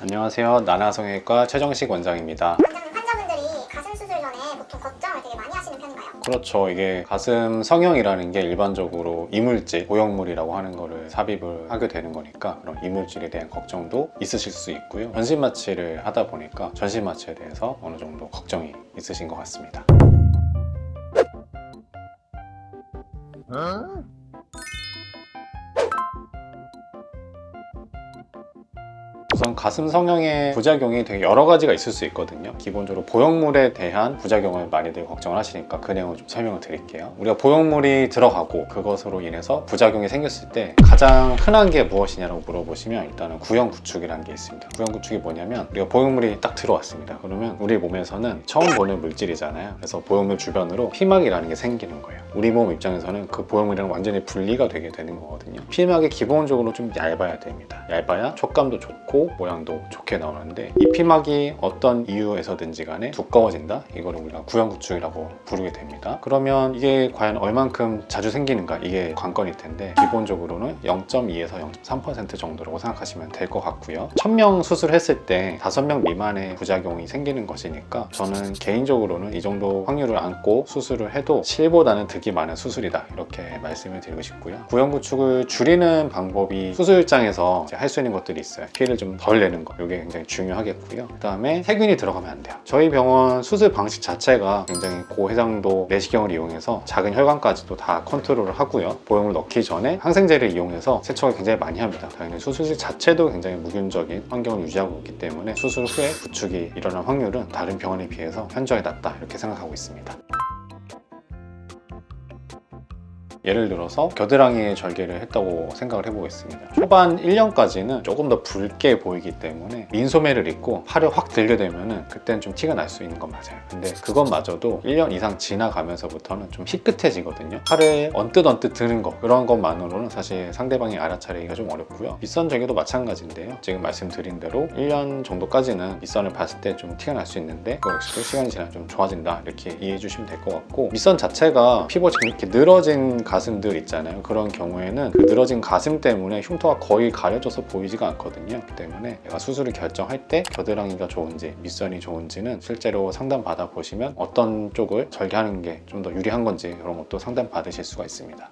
안녕하세요. 나나성형외과 최정식 원장입니다. 원장님, 환자분들이 가슴 수술 전에 보통 걱정을 되게 많이 하시는 편인가요? 그렇죠. 이게 가슴 성형이라는 게 일반적으로 이물질, 보형물이라고 하는 거를 삽입을 하게 되는 거니까 그런 이물질에 대한 걱정도 있으실 수 있고요. 전신 마취를 하다 보니까 전신 마취에 대해서 어느 정도 걱정이 있으신 것 같습니다. 우선 가슴 성형의 부작용이 되게 여러 가지가 있을 수 있거든요. 기본적으로 보형물에 대한 부작용을 많이들 걱정을 하시니까 그 내용을 좀 설명을 드릴게요. 우리가 보형물이 들어가고 그것으로 인해서 부작용이 생겼을 때 가장 흔한 게 무엇이냐고 물어보시면 일단은 구형구축이라는 게 있습니다. 구형구축이 뭐냐면 우리가 보형물이 딱 들어왔습니다. 그러면 우리 몸에서는 처음 보는 물질이잖아요. 그래서 보형물 주변으로 피막이라는 게 생기는 거예요. 우리 몸 입장에서는 그 보형물이랑 완전히 분리가 되게 되는 거거든요. 피막이 기본적으로 좀 얇아야 됩니다. 얇아야 촉감도 좋고 모양도 좋게 나오는데 이 피막이 어떤 이유에서든지 간에 두꺼워진다? 이거를 우리가 구형구축이라고 부르게 됩니다. 그러면 이게 과연 얼만큼 자주 생기는가? 이게 관건일 텐데 기본적으로는 0.2에서 0.3% 정도라고 생각하시면 될 것 같고요. 1000명 수술했을 때 5명 미만의 부작용이 생기는 것이니까 저는 개인적으로는 이 정도 확률을 안고 수술을 해도 실보다는 득이 많은 수술이다 이렇게 말씀을 드리고 싶고요. 구형구축을 줄이는 방법이 수술장에서 할 수 있는 것들이 있어요. 피를 좀 덜 내는 거, 이게 굉장히 중요하겠고요. 그 다음에 세균이 들어가면 안 돼요. 저희 병원 수술 방식 자체가 굉장히 고해상도 내시경을 이용해서 작은 혈관까지도 다 컨트롤을 하고요. 보형물 넣기 전에 항생제를 이용해서 세척을 굉장히 많이 합니다. 당연히 수술실 자체도 굉장히 무균적인 환경을 유지하고 있기 때문에 수술 후에 구축이 일어날 확률은 다른 병원에 비해서 현저히 낮다 이렇게 생각하고 있습니다. 예를 들어서 겨드랑이에 절개를 했다고 생각을 해보겠습니다. 초반 1년까지는 조금 더 붉게 보이기 때문에 민소매를 입고 팔을 확 들게 되면은 그때는 좀 티가 날 수 있는 건 맞아요. 근데 그것마저도 1년 이상 지나가면서부터는 좀 희끗해지거든요. 팔을 언뜻 드는 거, 그런 것만으로는 사실 상대방이 알아차리기가 좀 어렵고요. 밑선 절개도 마찬가지인데요. 지금 말씀드린 대로 1년 정도까지는 밑선을 봤을 때 좀 티가 날 수 있는데 그 역시도 시간이 지나면 좀 좋아진다 이렇게 이해해 주시면 될 것 같고, 밑선 자체가 피부가 이렇게 늘어진 가슴들 있잖아요. 그런 경우에는 그 늘어진 가슴 때문에 흉터가 거의 가려져서 보이지가 않거든요. 그렇기 때문에 내가 수술을 결정할 때 겨드랑이가 좋은지 밑선이 좋은지는 실제로 상담 받아 보시면 어떤 쪽을 절개하는 게 좀 더 유리한 건지 이런 것도 상담 받으실 수가 있습니다.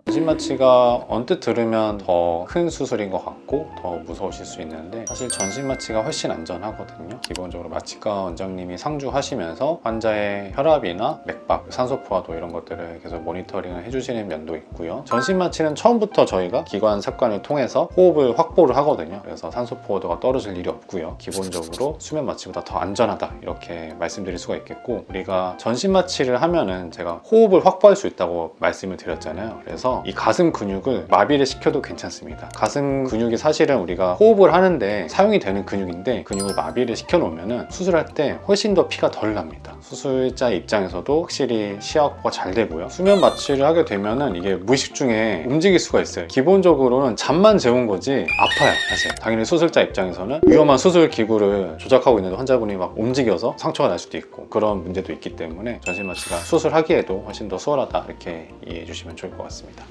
전신 마취가 언뜻 들으면 더 큰 수술인 것 같고 더 무서우실 수 있는데 사실 전신 마취가 훨씬 안전하거든요. 기본적으로 마취과 원장님이 상주하시면서 환자의 혈압이나 맥박, 산소 포화도 이런 것들을 계속 모니터링을 해주시는 면도 있고요. 전신 마취는 처음부터 저희가 기관 삭관을 통해서 호흡을 확보를 하거든요. 그래서 산소 포화도가 떨어질 일이 없고요. 기본적으로 수면 마취보다 더 안전하다 이렇게 말씀드릴 수가 있겠고, 우리가 전신 마취를 하면은 제가 호흡을 확보할 수 있다고 말씀을 드렸잖아요. 그래서 이 가슴 근육을 마비를 시켜도 괜찮습니다. 가슴 근육이 사실은 우리가 호흡을 하는데 사용이 되는 근육인데 근육을 마비를 시켜 놓으면 수술할 때 훨씬 더 피가 덜 납니다. 수술자 입장에서도 확실히 시야 확보가 잘 되고요. 수면 마취를 하게 되면은 이게 무의식 중에 움직일 수가 있어요. 기본적으로는 잠만 재운 거지 아파요. 사실 당연히 수술자 입장에서는 위험한 수술 기구를 조작하고 있는데 환자분이 막 움직여서 상처가 날 수도 있고 그런 문제도 있기 때문에 전신 마취가 수술하기에도 훨씬 더 수월하다 이렇게 이해해 주시면 좋을 것 같습니다.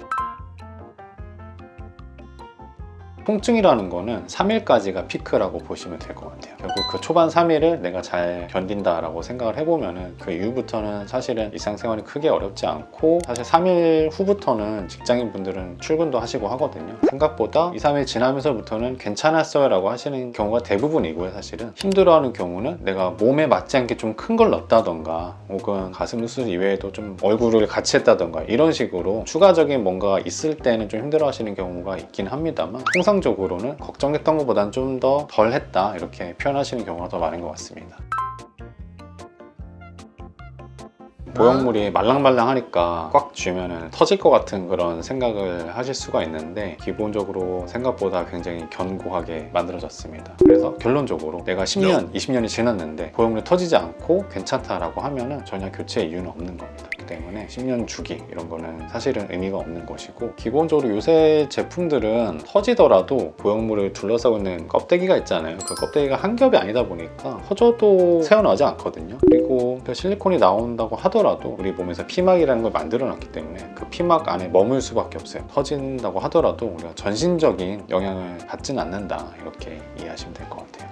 통증이라는 거는 3일까지가 피크라고 보시면 될 것 같아요. 결국 그 초반 3일을 내가 잘 견딘다라고 생각을 해보면은 그 이후부터는 사실은 일상생활이 크게 어렵지 않고, 사실 3일 후부터는 직장인분들은 출근도 하시고 하거든요. 생각보다 2, 3일 지나면서부터는 괜찮았어요 라고 하시는 경우가 대부분이고요. 사실은 힘들어하는 경우는 내가 몸에 맞지 않게 좀 큰 걸 넣었다던가 혹은 가슴 수술 이외에도 좀 얼굴을 같이 했다던가 이런 식으로 추가적인 뭔가가 있을 때는 좀 힘들어 하시는 경우가 있긴 합니다만, 통상적으로는 걱정했던 것보다는 좀 더 덜 했다 이렇게 표현하시는 경우가 더 많은 것 같습니다. 보형물이 말랑말랑하니까 꽉 쥐면 터질 것 같은 그런 생각을 하실 수가 있는데 기본적으로 생각보다 굉장히 견고하게 만들어졌습니다. 그래서 결론적으로 내가 10년, 20년이 지났는데 보형물이 터지지 않고 괜찮다라고 하면은 전혀 교체 이유는 없는 겁니다. 그렇기 때문에 10년 주기 이런 거는 사실은 의미가 없는 것이고, 기본적으로 요새 제품들은 터지더라도 보형물을 둘러싸고 있는 껍데기가 있잖아요. 그 껍데기가 한 겹이 아니다 보니까 터져도 새어나오지 않거든요. 그리고 그 실리콘이 나온다고 하더라도 하더라도 우리 몸에서 피막이라는 걸 만들어 놨기 때문에 그 피막 안에 머물 수밖에 없어요. 터진다고 하더라도 우리가 전신적인 영향을 받지는 않는다, 이렇게 이해하시면 될 것 같아요.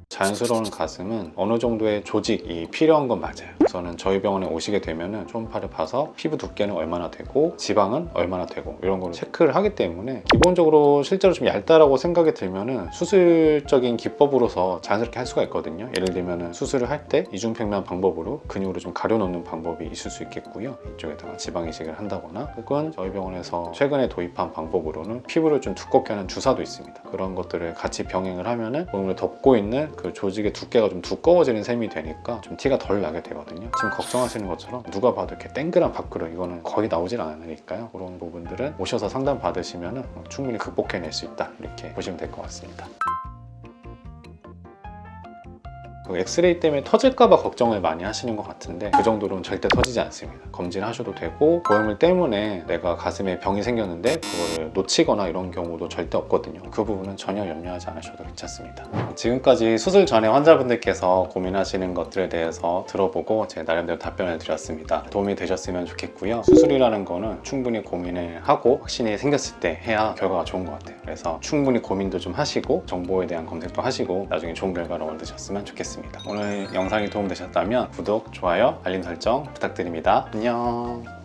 자연스러운 가슴은 어느 정도의 조직이 필요한 건 맞아요. 우선은 저희 병원에 오시게 되면은 초음파를 봐서 피부 두께는 얼마나 되고 지방은 얼마나 되고 이런 거를 체크를 하기 때문에 기본적으로 실제로 좀 얇다라고 생각이 들면은 수술적인 기법으로서 자연스럽게 할 수가 있거든요. 예를 들면은 수술을 할 때 이중평면 방법으로 근육으로 좀 가려놓는 방법이 있을 수 있겠고요. 이쪽에다가 지방 이식을 한다거나 혹은 저희 병원에서 최근에 도입한 방법으로는 피부를 좀 두껍게 하는 주사도 있습니다. 그런 것들을 같이 병행을 하면은 몸을 덮고 있는 그 조직의 두께가 좀 두꺼워지는 셈이 되니까 좀 티가 덜 나게 되거든요. 지금 걱정하시는 것처럼 누가 봐도 이렇게 땡그란 밖으로 이거는 거의 나오질 않으니까요. 그런 부분들은 오셔서 상담 받으시면 충분히 극복해낼 수 있다, 이렇게 보시면 될 것 같습니다. 엑스레이 때문에 터질까봐 걱정을 많이 하시는 것 같은데 그 정도로는 절대 터지지 않습니다. 검진하셔도 되고 보형물 때문에 내가 가슴에 병이 생겼는데 그거를 놓치거나 이런 경우도 절대 없거든요. 그 부분은 전혀 염려하지 않으셔도 괜찮습니다. 지금까지 수술 전에 환자분들께서 고민하시는 것들에 대해서 들어보고 제 나름대로 답변을 드렸습니다. 도움이 되셨으면 좋겠고요. 수술이라는 거는 충분히 고민을 하고 확신이 생겼을 때 해야 결과가 좋은 것 같아요. 그래서 충분히 고민도 좀 하시고 정보에 대한 검색도 하시고 나중에 좋은 결과를 얻으셨으면 좋겠습니다. 오늘 영상이 도움되셨다면 구독, 좋아요, 알림 설정 부탁드립니다. 안녕.